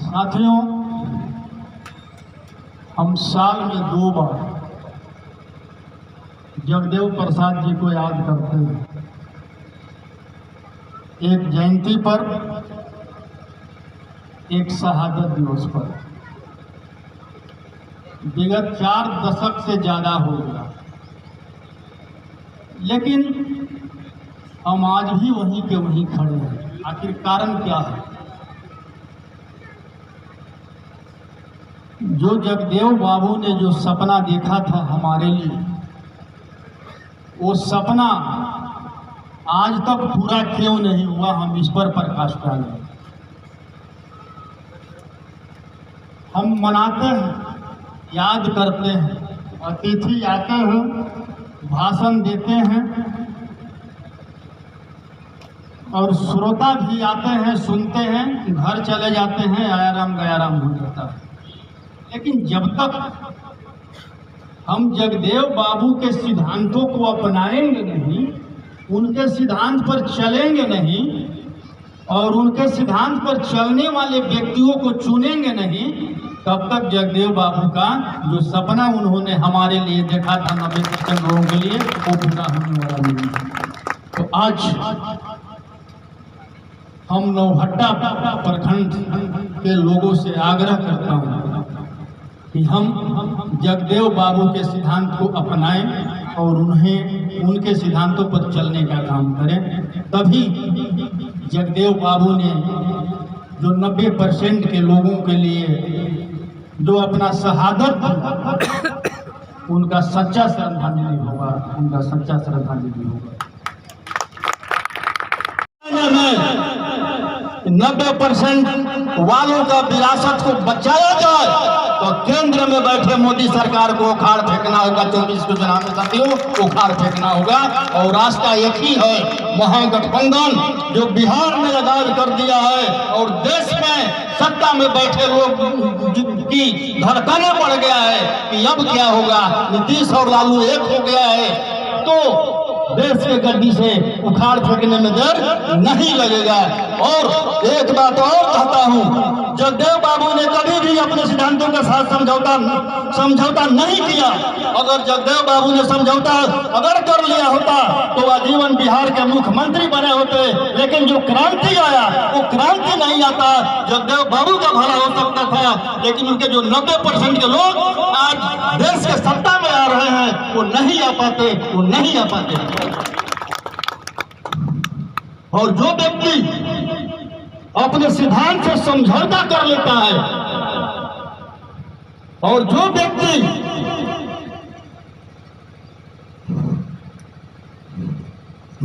साथियों, हम साल में 2 बार जगदेव प्रसाद जी को याद करते हैं। एक जयंती पर, एक शहादत दिवस पर। विगत 4 दशक से ज़्यादा हो गया, लेकिन हम आज भी वहीं के वहीं खड़े हैं। आखिर कारण क्या है? जो जगदेव बाबू ने जो सपना देखा था हमारे लिए, वो सपना आज तक पूरा क्यों नहीं हुआ, हम इस पर प्रकाश डालें। हम मनाते हैं, याद करते हैं, अतिथि आते हैं, भाषण देते हैं और श्रोता भी आते हैं, सुनते हैं, घर चले जाते हैं, आया राम गया राम हो जाता है। लेकिन जब तक हम जगदेव बाबू के सिद्धांतों को अपनाएंगे नहीं, उनके सिद्धांत पर चलेंगे नहीं और उनके सिद्धांत पर चलने वाले व्यक्तियों को चुनेंगे नहीं, तब तक जगदेव बाबू का जो सपना उन्होंने हमारे लिए देखा था 90% लोगों के लिए, वो पूरा होने वाला नहीं है। तो आज हम नौहट्टा प्रखंड के लोगों से आग्रह करता हूँ कि हम जगदेव बाबू के सिद्धांत को अपनाएं और उनके सिद्धांतों पर चलने का काम करें। तभी जगदेव बाबू ने जो 90% के लोगों के लिए जो अपना शहादत, उनका सच्चा श्रद्धांजलि होगा, उनका सच्चा श्रद्धांजलि होगा। 90% वालों का विरासत को बचाया जाए तो केंद्र में बैठे मोदी सरकार को उखाड़ फेंकना होगा। 24 के चुनाव में साथियों उखाड़ फेंकना होगा। और रास्ता एक ही है, महागठबंधन, जो बिहार में लगाव कर दिया है और देश में सत्ता में बैठे लोग की धड़कने बढ़ गया है कि अब क्या होगा। नीतीश और लालू एक हो गया है तो देश के गड्डी से उखाड़ फेंकने में देर नहीं लगेगा। और एक बात और कहता हूं, जगदेव बाबू ने कभी भी अपने सिद्धांतों के साथ समझौता नहीं किया। अगर जगदेव बाबू ने समझौता अगर कर लिया होता तो आजीवन बिहार के मुख्यमंत्री बने होते। लेकिन जो क्रांति आया वो क्रांति नहीं आता। जगदेव बाबू का भला हो सकता था, लेकिन उनके जो 90% के लोग आज देश के सत्ता में आ रहे हैं वो नहीं आ पाते, वो नहीं आ पाते। और जो व्यक्ति अपने सिद्धांत से समझौता कर लेता है और जो व्यक्ति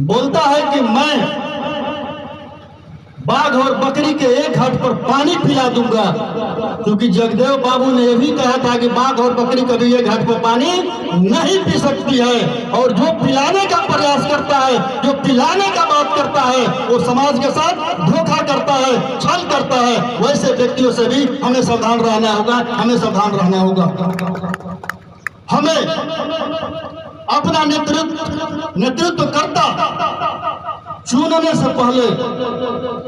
बोलता है कि मैं बाघ और बकरी के एक घाट पर पानी पिला दूंगा, क्योंकि जगदेव बाबू ने यह भी कहा था कि बाघ और बकरी कभी एक घाट पर पानी नहीं पी सकती है। और जो पिलाने का प्रयास करता है, जो पिलाने का बात करता है, वो समाज के साथ धोखा करता है, छल करता है। वैसे व्यक्तियों से भी हमें सावधान रहना होगा, हमें सावधान रहना होगा। हमें अपना नेतृत्व करता चुनने से पहले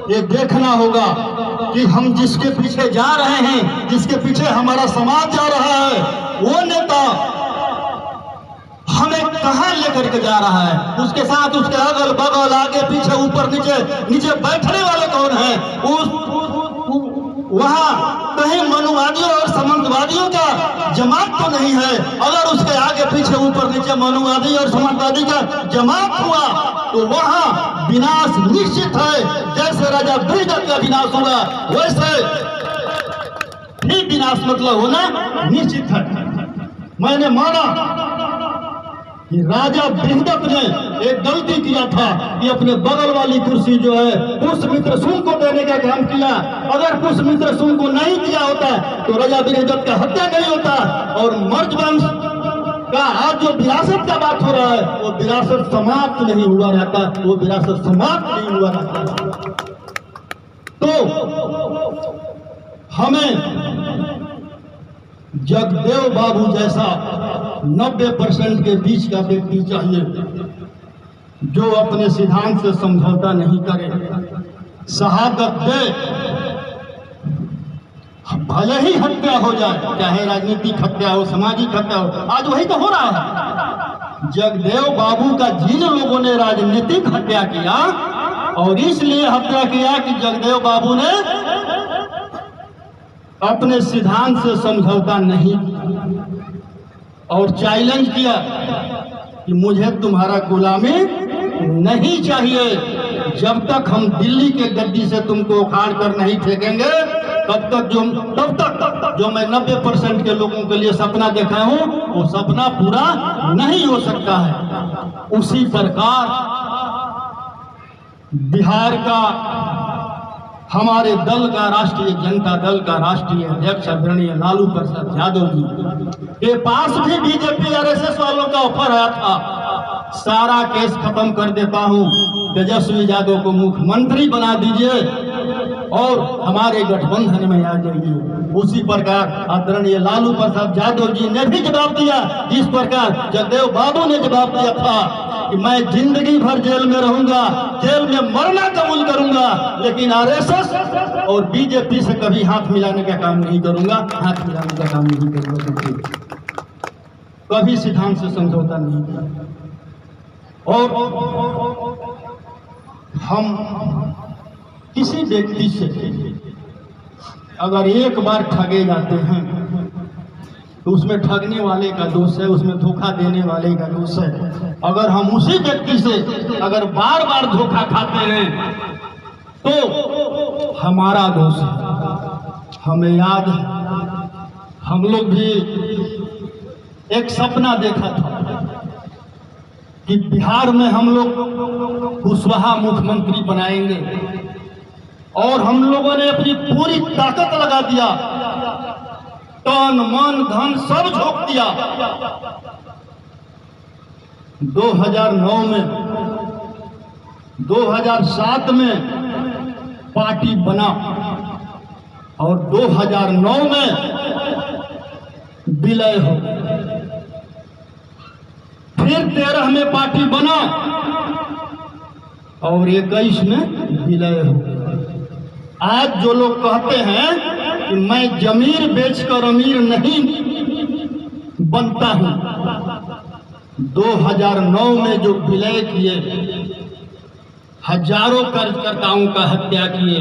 ये देखना होगा कि हम जिसके पीछे जा रहे हैं, जिसके पीछे हमारा समाज जा रहा है, वो नेता हमें कहां लेकर के जा रहा है, उसके साथ उसके अगल बगल आगे पीछे ऊपर नीचे बैठने वाले कौन है। वहां कहीं मनुवादियों और सामंतवादियों का जमात तो नहीं है। अगर उसके आगे पीछे ऊपर नीचे मनुवादी और सामंतवादी का जमात हुआ तो वहां विनाश निश्चित है। जैसे राजा बृहदत्त का विनाश हुआ, वैसे ही विनाश मतलब होना निश्चित है। मैंने माना कि राजा बृहदत्त ने एक गलती किया था कि अपने बगल वाली कुर्सी जो है पुष्यमित्र शुंग को देने का काम किया। अगर पुष्यमित्र शुंग को नहीं किया होता तो राजा बृहदत्त का हत्या नहीं होता। और मर्ज वंश का आज जो विरासत का बात हो रहा है, वो विरासत समाप्त नहीं हुआ रहता, वो विरासत समाप्त नहीं हुआ रहता। तो हमें जगदेव बाबू जैसा 90% के बीच का व्यक्ति चाहिए, जो अपने सिद्धांत से समझौता नहीं करे, शहादत दे भले ही हत्या हो जाए, चाहे राजनीतिक हत्या हो, सामाजिक हत्या हो, आज वही तो हो रहा है। जगदेव बाबू का जिन लोगों ने राजनीतिक हत्या किया और इसलिए हत्या किया कि जगदेव बाबू ने अपने सिद्धांत से समझौता नहीं किया और चैलेंज किया कि मुझे तुम्हारा गुलामी नहीं चाहिए, जब तक हम दिल्ली के गद्दी से तुमको उखाड़ कर नहीं फेंकेंगे तब तक जो मैं 90% के लोगों के लिए सपना देखा हूं वो सपना पूरा नहीं हो सकता है। उसी प्रकार बिहार का हमारे दल का, राष्ट्रीय जनता दल का राष्ट्रीय अध्यक्ष आदरणीय लालू प्रसाद यादव जी के पास भी बीजेपी आरएसएस वालों का ऑफर आया था, सारा केस खत्म कर देता हूं, तेजस्वी यादव को मुख्यमंत्री बना दीजिए और हमारे गठबंधन में आ जाइए। उसी प्रकार आदरणीय लालू प्रसाद यादव जी ने भी जवाब दिया, जिस प्रकार जगदेव बाबू ने जवाब दिया था कि मैं जिंदगी भर जेल में रहूंगा, जेल में मरना कबूल करूंगा, लेकिन आरएसएस और बीजेपी से कभी हाथ मिलाने का काम नहीं करूंगा, हाथ मिलाने का काम नहीं करूंगा, कभी सिद्धांत से समझौता नहीं किया। और हम किसी व्यक्ति से अगर एक बार ठगे जाते हैं तो उसमें ठगने वाले का दोष है, उसमें धोखा देने वाले का दोष है। अगर हम उसी व्यक्ति से अगर बार बार धोखा खाते हैं तो हमारा दोष है। हमें याद है, हम लोग भी एक सपना देखा था कि बिहार में हम लोग कुशवाहा मुख्यमंत्री बनाएंगे और हम लोगों ने अपनी पूरी ताकत लगा दिया, तन मन धन सब झोंक दिया। 2009 में 2007 में पार्टी बना और 2009 में विलय हो, फिर 13 में पार्टी बना और 21 में विलय हो। आज जो लोग कहते हैं कि मैं जमीर बेचकर अमीर नहीं बनता हूं, 2009 में जो विलय किए, हजारों कार्यकर्ताओं का हत्या किए,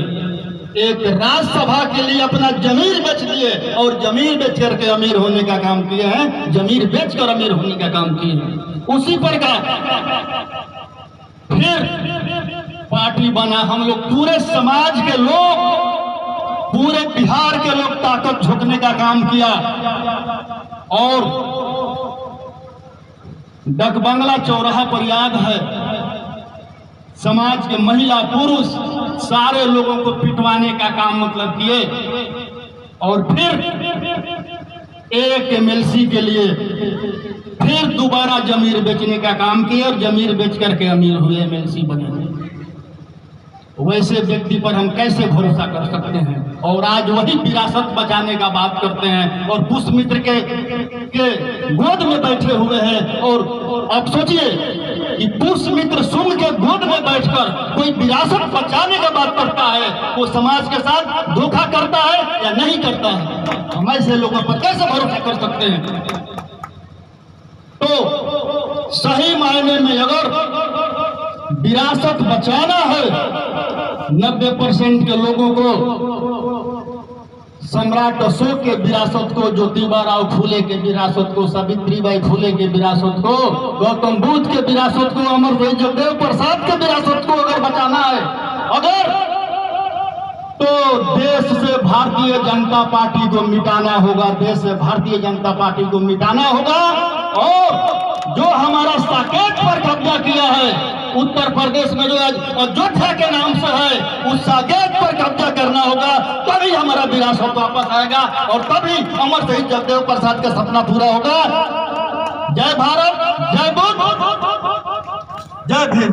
एक राज्यसभा के लिए अपना जमीर बेच दिए और जमीर बेच करके अमीर होने का काम किए हैं, जमीर बेचकर अमीर होने का काम किए हैं। उसी प्रकार फिर पार्टी बना, हम लोग पूरे समाज के लोग, पूरे बिहार के लोग ताकत झोंकने का काम किया और डकबंगला चौराहा पर याद है, समाज के महिला पुरुष सारे लोगों को पिटवाने का काम मतलब किए और फिर एक एमएलसी के लिए फिर दोबारा जमीर बेचने का काम किए और जमीर बेच करके अमीर हुए, एमएलसी बने। वैसे व्यक्ति पर हम कैसे भरोसा कर सकते हैं? और आज वही विरासत बचाने का बात करते हैं और पुष्पमित्र के गोद में बैठे हुए हैं। और अब सोचिए कि पुष्पमित्र सुन के गोद में बैठकर कोई विरासत बचाने का बात करता है, वो समाज के साथ धोखा करता है या नहीं करता है? हम ऐसे लोगों पर कैसे भरोसा कर सकते हैं? तो सही मायने में अगर विरासत बचाना है, 90% के लोगों को, सम्राट अशोक के विरासत को, ज्योतिबा फूले के विरासत को, सावित्रीबाई फूले के विरासत को, गौतम बुद्ध के विरासत को, अमर शहीद जगदेव प्रसाद के विरासत को अगर बचाना है, अगर तो देश से भारतीय जनता पार्टी को मिटाना होगा, देश से भारतीय जनता पार्टी को मिटाना होगा। और जो हमारा साकेत पर कब्जा किया है उत्तर प्रदेश में, जो अयोध्या के नाम से है, उस साकेत पर कब्जा करना होगा, तभी हमारा विरासत वापस आएगा और तभी अमर शहीद जगदेव प्रसाद का सपना पूरा होगा। जय भारत, जय बुद्ध, जय भीम।